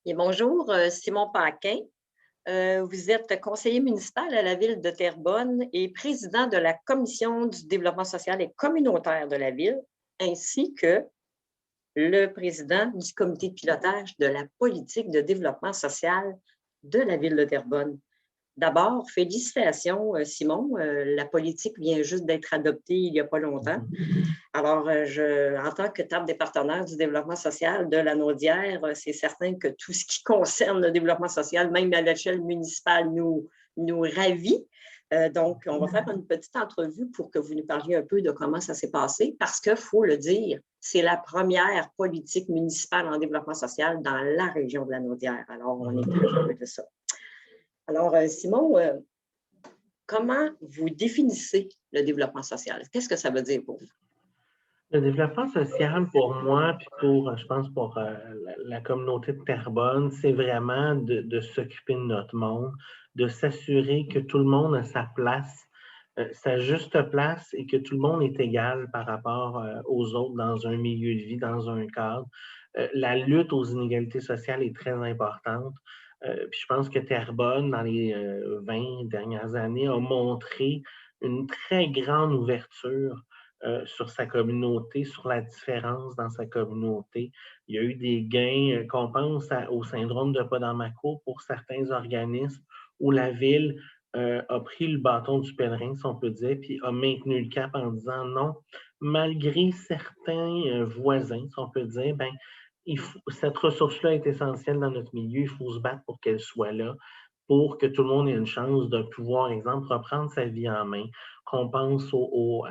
Et bonjour, Simon Paquin. Vous êtes conseiller municipal à la ville de Terrebonne et président de la Commission du développement social et communautaire de la ville, ainsi que le président du comité de pilotage de la politique de développement social de la ville de Terrebonne. D'abord, félicitations, Simon. La politique vient juste d'être adoptée il n'y a pas longtemps. Alors, en tant que table des partenaires du développement social de la Naudière, c'est certain que tout ce qui concerne le développement social, même à l'échelle municipale, nous ravit. Donc, on va faire une petite entrevue pour que vous nous parliez un peu de comment ça s'est passé, parce qu'il faut le dire, c'est la première politique municipale en développement social dans la région de la Naudière. Alors, on est très heureux de ça. Alors, Simon, comment vous définissez le développement social? Qu'est-ce que ça veut dire pour vous? Le développement social, pour moi, puis je pense, pour la communauté de Terrebonne, c'est vraiment de s'occuper de notre monde, de s'assurer que tout le monde a sa place, sa juste place et que tout le monde est égal par rapport aux autres dans un milieu de vie, dans un cadre. La lutte aux inégalités sociales est très importante. Puis je pense que Terrebonne, dans les 20 dernières années, a montré une très grande ouverture sur sa communauté, sur la différence dans sa communauté. Il y a eu des gains, qu'on pense au syndrome de pas dans ma cour pour certains organismes où la ville a pris le bâton du pèlerin, si on peut dire, puis a maintenu le cap en disant non, malgré certains voisins, si on peut dire, ben, cette ressource-là est essentielle dans notre milieu, il faut se battre pour qu'elle soit là, pour que tout le monde ait une chance de pouvoir, exemple, reprendre sa vie en main, qu'on pense aux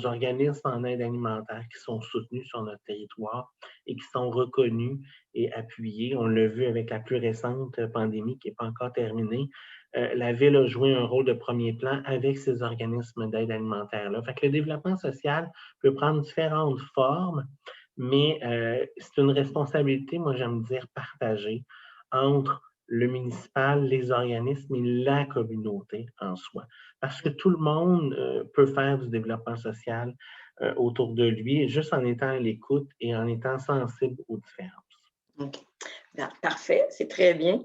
organismes en aide alimentaire qui sont soutenus sur notre territoire et qui sont reconnus et appuyés. On l'a vu avec la plus récente pandémie qui n'est pas encore terminée. La Ville a joué un rôle de premier plan avec ces organismes d'aide alimentaire-là. Fait que le développement social peut prendre différentes formes, mais c'est une responsabilité, moi j'aime dire, partagée entre le municipal, les organismes et la communauté en soi. Parce que tout le monde peut faire du développement social autour de lui, juste en étant à l'écoute et en étant sensible aux différences. OK. Parfait, c'est très bien.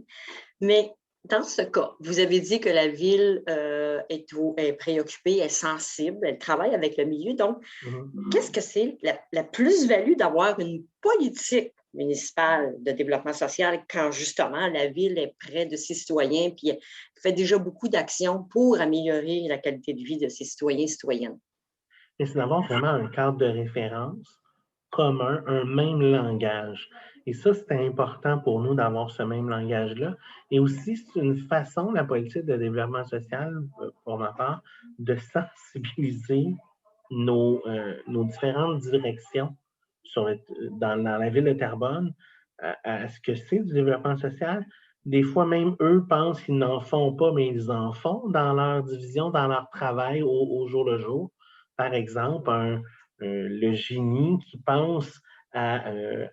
Mais dans ce cas, vous avez dit que la ville est préoccupée, est sensible, elle travaille avec le milieu. Donc, qu'est-ce que c'est la plus-value d'avoir une politique municipale de développement social quand justement la ville est près de ses citoyens puis fait déjà beaucoup d'actions pour améliorer la qualité de vie de ses citoyens et citoyennes? Et c'est d'avoir vraiment un cadre de référence commun, un même langage. Et ça, c'est important pour nous d'avoir ce même langage-là. Et aussi, c'est une façon, la politique de développement social, pour ma part, de sensibiliser nos différentes directions dans la ville de Terrebonne à ce que c'est du développement social. Des fois, même eux pensent qu'ils n'en font pas, mais ils en font dans leur division, dans leur travail au jour le jour. Par exemple, le génie qui pense à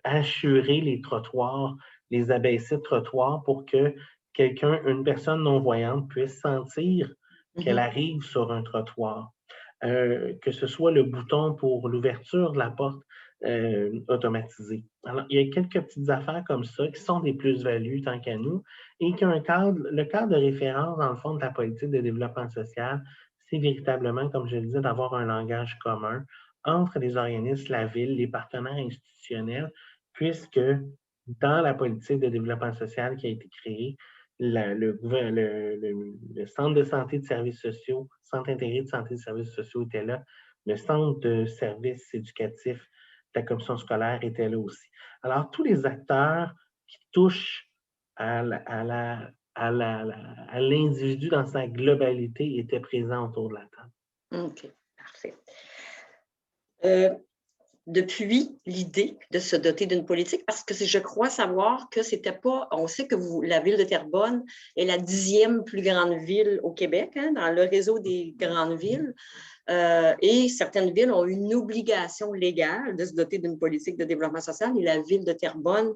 assurer les trottoirs, les abaissés de trottoirs pour que une personne non-voyante puisse sentir qu'elle arrive sur un trottoir. Que ce soit le bouton pour l'ouverture de la porte automatisée. Alors, il y a quelques petites affaires comme ça qui sont des plus-values tant qu'à nous et le cadre de référence, dans le fond, de la politique de développement social, c'est véritablement, comme je le disais, d'avoir un langage commun entre les organismes, la ville, les partenaires institutionnels, puisque dans la politique de développement social qui a été créée, le centre de santé de services sociaux, centre intégré de santé et de services sociaux était là, le centre de services éducatifs de la commission scolaire était là aussi. Alors, tous les acteurs qui touchent à l'individu dans sa globalité étaient présents autour de la table. OK, parfait. Depuis l'idée de se doter d'une politique, parce que je crois savoir que c'était pas, on sait que la ville de Terrebonne est la 10e plus grande ville au Québec, hein, dans le réseau des grandes villes, et certaines villes ont une obligation légale de se doter d'une politique de développement social, et la ville de Terrebonne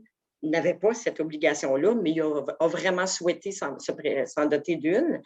n'avait pas cette obligation-là, mais il a vraiment souhaité s'en doter d'une.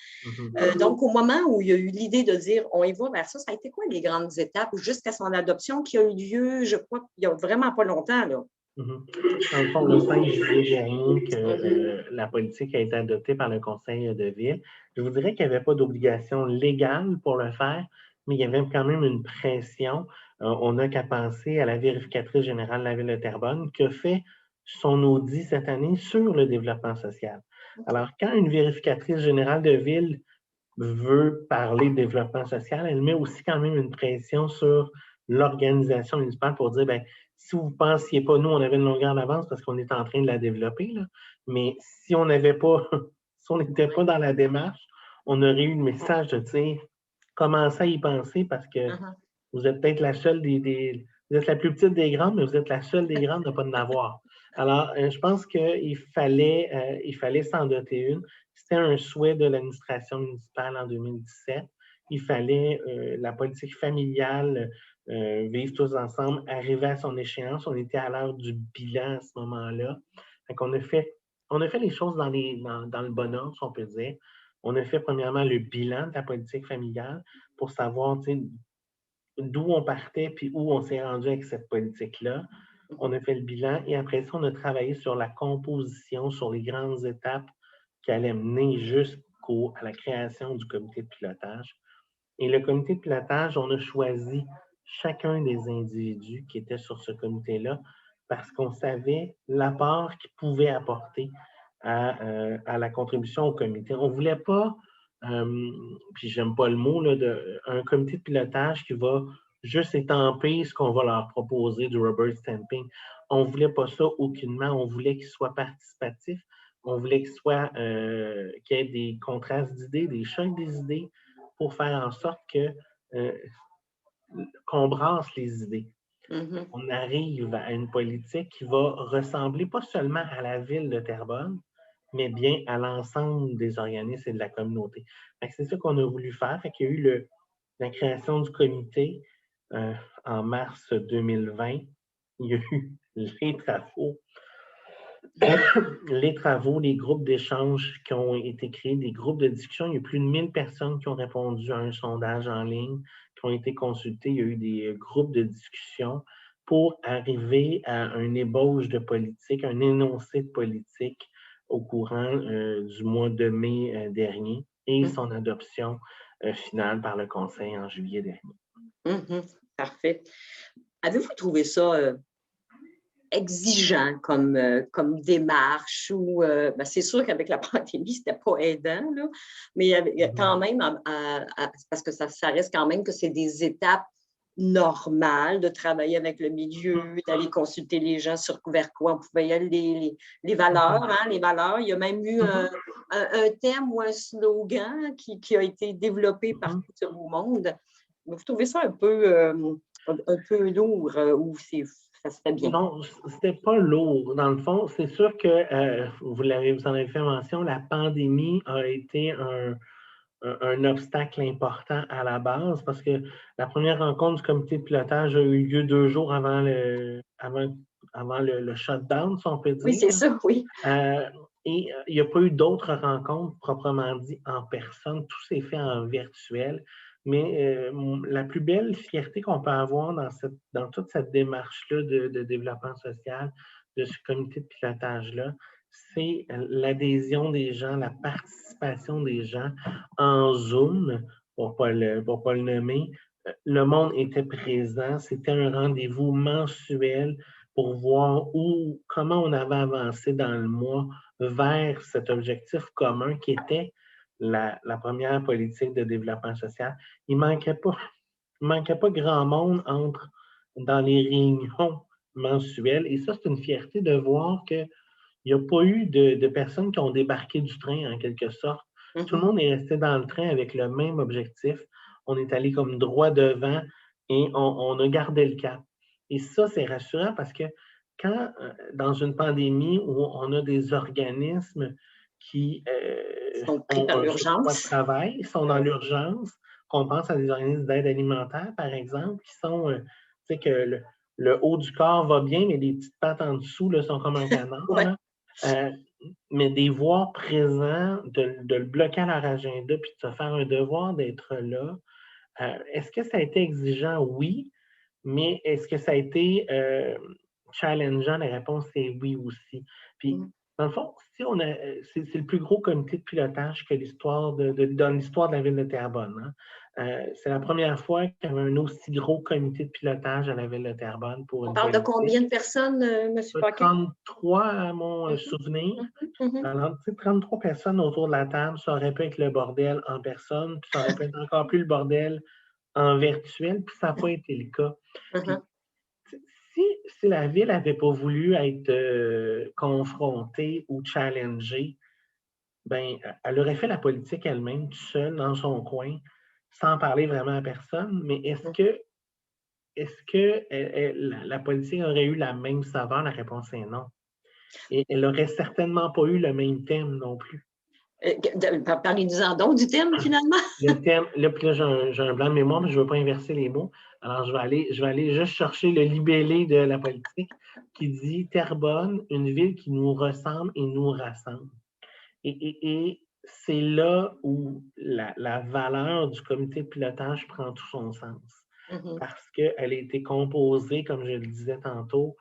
Donc, au moment où il y a eu l'idée de dire on y va vers ça, ça a été quoi les grandes étapes jusqu'à son adoption qui a eu lieu, je crois, il n'y a vraiment pas longtemps, là? Dans le fond, le 5 juillet dernier, que la politique a été adoptée par le conseil de ville, je vous dirais qu'il n'y avait pas d'obligation légale pour le faire, mais il y avait quand même une pression. On n'a qu'à penser à la vérificatrice générale de la ville de Terrebonne qui a fait son audit cette année sur le développement social. Alors, quand une vérificatrice générale de ville veut parler de développement social, elle met aussi quand même une pression sur l'organisation municipale pour dire, ben, si vous ne pensiez pas, nous, on avait une longueur d'avance parce qu'on est en train de la développer, là, mais si on n'avait pas, si on n'était pas dans la démarche, on aurait eu le message de dire, commencez à y penser parce que vous êtes peut-être la seule vous êtes la plus petite des grandes, mais vous êtes la seule des grandes de ne pas en avoir. Alors, je pense qu'il fallait s'en doter une. C'était un souhait de l'administration municipale en 2017. Il fallait la politique familiale, vivre tous ensemble, arriver à son échéance. On était à l'heure du bilan à ce moment-là. On a fait les choses dans le bon ordre, si on peut dire. On a fait premièrement le bilan de la politique familiale pour savoir d'où on partait puis où on s'est rendu avec cette politique-là. On a fait le bilan et après ça, on a travaillé sur la composition, sur les grandes étapes qui allaient mener jusqu'à la création du comité de pilotage. Et le comité de pilotage, on a choisi chacun des individus qui étaient sur ce comité-là parce qu'on savait l'apport qu'ils pouvaient apporter à la contribution au comité. On ne voulait pas, puis j'aime pas le mot, là, un comité de pilotage qui va juste étamper ce qu'on va leur proposer du rubber stamping. On ne voulait pas ça aucunement. On voulait qu'ils soient participatifs. On voulait qu'il y ait des contrastes d'idées, des chocs des idées pour faire en sorte qu'on brasse les idées. On arrive à une politique qui va ressembler pas seulement à la ville de Terrebonne, mais bien à l'ensemble des organismes et de la communauté. C'est ça qu'on a voulu faire. Il y a eu la création du comité en mars 2020. Il y a eu les travaux, les groupes d'échange qui ont été créés, des groupes de discussion. Il y a plus de 1000 personnes qui ont répondu à un sondage en ligne, qui ont été consultées. Il y a eu des groupes de discussion pour arriver à une ébauche de politique, un énoncé de politique au courant du mois de mai dernier et son adoption finale par le Conseil en juillet dernier. Parfait. Avez-vous trouvé ça exigeant comme démarche ou c'est sûr qu'avec la pandémie, c'était pas aidant, là, mais quand même, parce que ça reste quand même que c'est des étapes normales de travailler avec le milieu, d'aller consulter les gens sur vers quoi on pouvait y aller, les valeurs, les valeurs. Il y a même eu un thème ou un slogan qui a été développé partout sur le monde. Vous trouvez ça un peu lourd ou ça se fait bien? Non, c'était pas lourd. Dans le fond, c'est sûr que vous en avez fait mention, la pandémie a été un obstacle important à la base parce que la première rencontre du comité de pilotage a eu lieu 2 jours avant le shutdown, si on peut dire. Oui, c'est ça, oui. Et il n'y a pas eu d'autres rencontres proprement dit en personne. Tout s'est fait en virtuel. Mais la plus belle fierté qu'on peut avoir dans toute cette démarche-là de développement social, de ce comité de pilotage-là, c'est l'adhésion des gens, la participation des gens en Zoom, pour ne pas le nommer. Le monde était présent. C'était un rendez-vous mensuel pour voir comment on avait avancé dans le mois vers cet objectif commun qui était la première politique de développement social. Il ne manquait pas grand monde dans les réunions mensuelles. Et ça, c'est une fierté de voir qu'il n'y a pas eu de personnes qui ont débarqué du train, en quelque sorte. Tout le monde est resté dans le train avec le même objectif. On est allé comme droit devant et on a gardé le cap. Et ça, c'est rassurant parce que quand, dans une pandémie où on a des organismes qui sont pris par l'urgence, travail, sont dans l'urgence, qu'on pense à des organismes d'aide alimentaire, par exemple, qui sont, tu sais, que le haut du corps va bien, mais les petites pattes en dessous là, sont comme un canard. ouais. Mais des voir présents, de le bloquer à leur agenda, puis de se faire un devoir d'être là. Est-ce que ça a été exigeant? Oui. Mais est-ce que ça a été challengeant, la réponse est oui aussi. Puis, dans le fond, si on a, c'est le plus gros comité de pilotage que dans l'histoire de la ville de Terrebonne. Hein. C'est la première fois qu'il y avait un aussi gros comité de pilotage à la ville de Terrebonne pour On une parle de politique. combien de personnes, M. Paquin? 33 à mon souvenir. Alors, 33 personnes autour de la table, ça aurait pu être le bordel en personne, puis ça aurait pu être encore plus le bordel en virtuel, puis ça n'a pas été le cas. Puis, si la ville n'avait pas voulu être confrontée ou challengée, ben, elle aurait fait la politique elle-même, toute seule, dans son coin, sans parler vraiment à personne. Mais est-ce que la politique aurait eu la même saveur? La réponse est non. Et elle n'aurait certainement pas eu le même thème non plus. Parlez-nous-en donc du thème, finalement. Le thème, là, puis là, j'ai un blanc de mémoire, mais je ne veux pas inverser les mots. Alors, je vais aller juste chercher le libellé de la politique qui dit « Terrebonne, une ville qui nous ressemble et nous rassemble ». Et c'est là où la valeur du comité de pilotage prend tout son sens. Parce qu'elle a été composée, comme je le disais tantôt,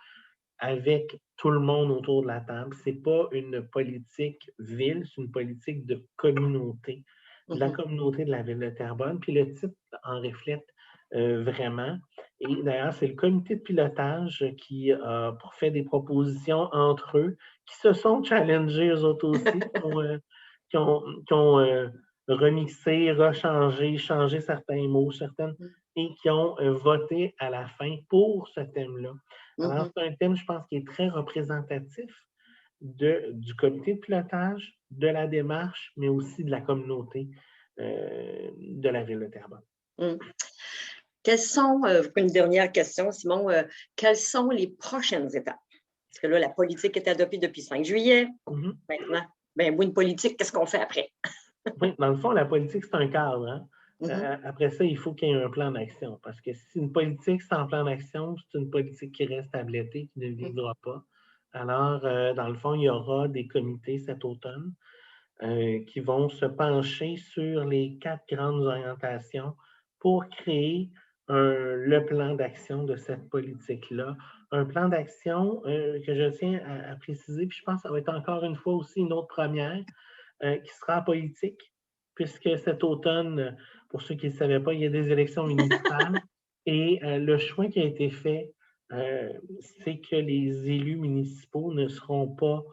avec tout le monde autour de la table. Ce n'est pas une politique ville, c'est une politique de communauté, de la communauté de la ville de Terrebonne. Puis le titre en reflète vraiment. Et d'ailleurs, c'est le comité de pilotage qui a fait des propositions entre eux, qui se sont challengés eux autres aussi, qui ont remixé, rechangé, changé certains mots, et qui ont voté à la fin pour ce thème-là. Alors, c'est un thème, je pense, qui est très représentatif du comité de pilotage, de la démarche, mais aussi de la communauté de la ville de Terrebonne. Quelles sont, une dernière question, Simon, quelles sont les prochaines étapes? Parce que là, la politique est adoptée depuis 5 juillet. Maintenant, une politique, qu'est-ce qu'on fait après? Oui, dans le fond, la politique, c'est un cadre. Hein? Après ça, il faut qu'il y ait un plan d'action. Parce que si une politique sans plan d'action, c'est une politique qui reste tablettée, qui ne vivra pas. Alors, dans le fond, il y aura des comités cet automne qui vont se pencher sur les 4 grandes orientations pour créer le plan d'action de cette politique-là. Un plan d'action que je tiens à préciser, puis je pense que ça va être encore une fois aussi une autre première, qui sera politique, puisque cet automne, pour ceux qui ne le savaient pas, il y a des élections municipales et le choix qui a été fait, c'est que les élus municipaux ne seront pas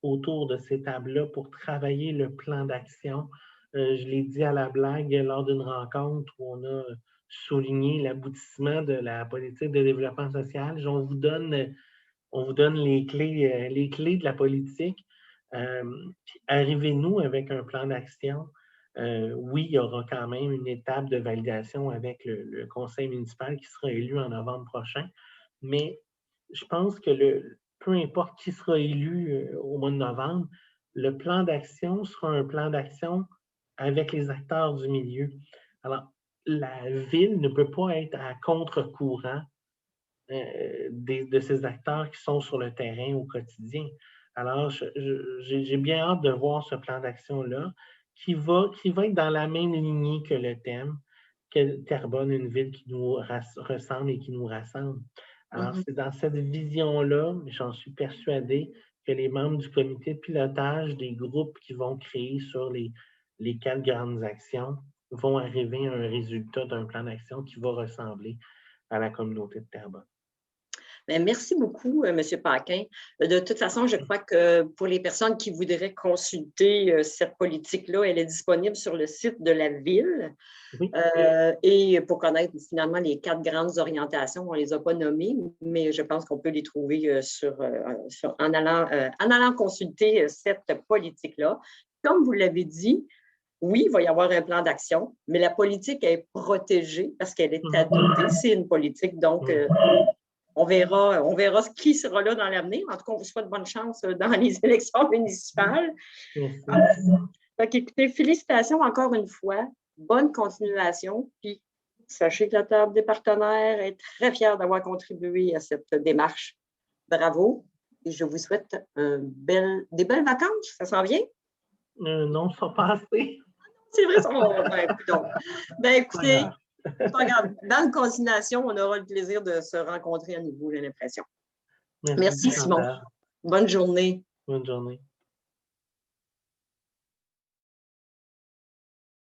autour de ces tables-là pour travailler le plan d'action. Je l'ai dit à la blague lors d'une rencontre où on a souligné l'aboutissement de la politique de développement social. On vous donne les clés de la politique. Arrivez-nous avec un plan d'action. Oui, il y aura quand même une étape de validation avec le conseil municipal qui sera élu en novembre prochain, mais je pense que peu importe qui sera élu au mois de novembre, le plan d'action sera un plan d'action avec les acteurs du milieu. Alors, la ville ne peut pas être à contre-courant de ces acteurs qui sont sur le terrain au quotidien. Alors, j'ai bien hâte de voir ce plan d'action-là qui va être dans la même lignée que le thème, que Terrebonne, une ville qui nous ressemble et qui nous rassemble. Alors, c'est dans cette vision-là, j'en suis persuadée, que les membres du comité de pilotage des groupes qui vont créer sur les 4 grandes actions vont arriver à un résultat d'un plan d'action qui va ressembler à la communauté de Terrebonne. Merci beaucoup, M. Paquin. De toute façon, je crois que pour les personnes qui voudraient consulter cette politique-là, elle est disponible sur le site de la ville. Oui. Et pour connaître finalement les 4 grandes orientations, on ne les a pas nommées, mais je pense qu'on peut les trouver en allant consulter cette politique-là. Comme vous l'avez dit, oui, il va y avoir un plan d'action, mais la politique est protégée parce qu'elle est adoptée. C'est une politique, donc on verra qui sera là dans l'avenir. En tout cas, on vous souhaite bonne chance dans les élections municipales. Écoutez, félicitations encore une fois. Bonne continuation. Puis, sachez que la table des partenaires est très fière d'avoir contribué à cette démarche. Bravo. Et je vous souhaite des belles vacances. Ça s'en vient? Non, ça pas assez. C'est vrai, ça va. Écoutez, pas grave. Dans une continuation, on aura le plaisir de se rencontrer à nouveau, j'ai l'impression. Merci, Simon. Chantal. Bonne journée. Bonne journée.